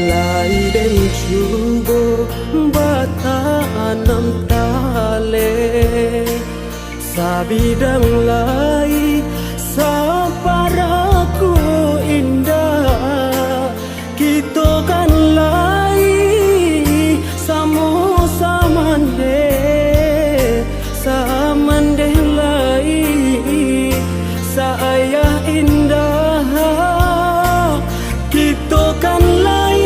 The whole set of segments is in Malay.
Lai den cubo bata anam tale sabidang lai saparaku indah kita kan lai samande lai saya indah kita kan lai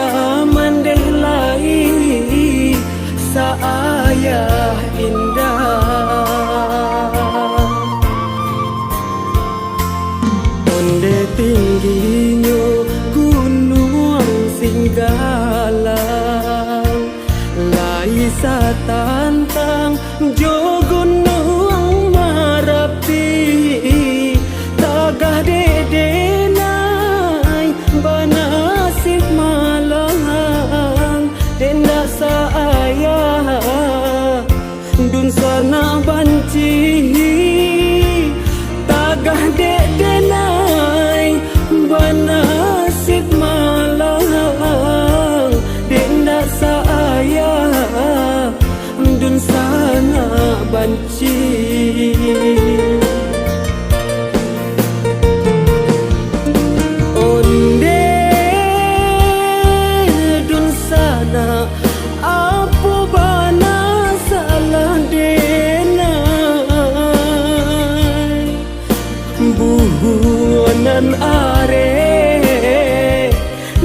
samande lai saya indah onde tingginya gunung Singgalang lai satantang jo gunung Marapi tagah dedenai banasik malang denda saya dun sana banci tagah dedenai banasik malang denda saya dun sana banci onde dun sana apu bana salah denai buhunan are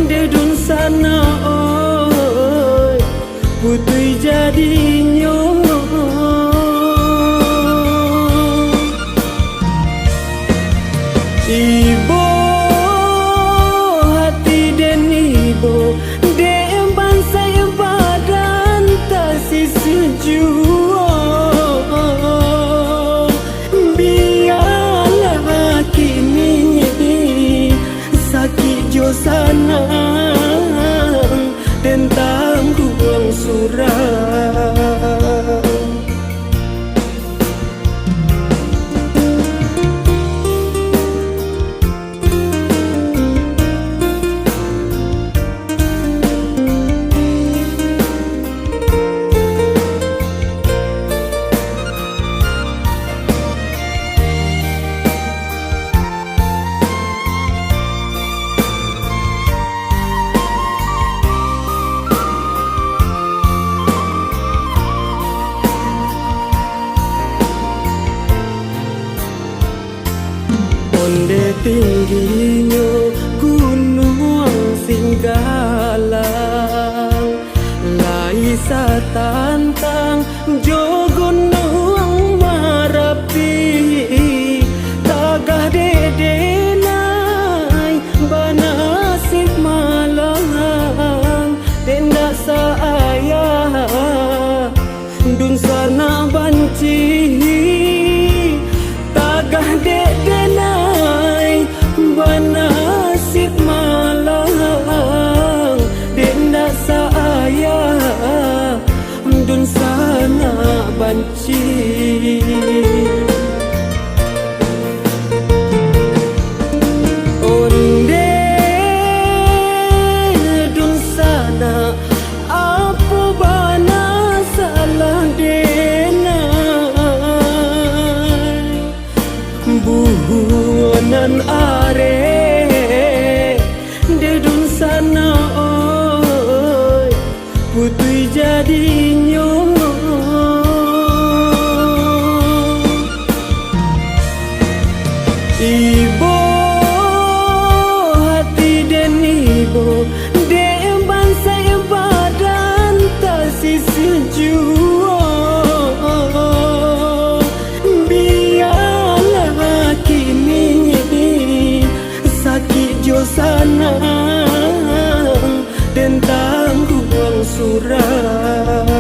de dun sana oi putui jadinya ibu hati dan ibu dem bangsa badan tak sejua biarlah kini sakit jo sanang dan tanggung surang onde tingginya gunung Singgalang lai satantang jo gunung Marapi tagah dedenai banasik malang denda saya dun sana banci tagah dedenai banasik malang denda saya dun sana banci onde dun sana apu bana salah denai buhunan are de dun sana oi putui jadinya ibu hati dan ibu dem bangsa badan tak sejua biarlah kini sakit jo sanang dan tanggung surang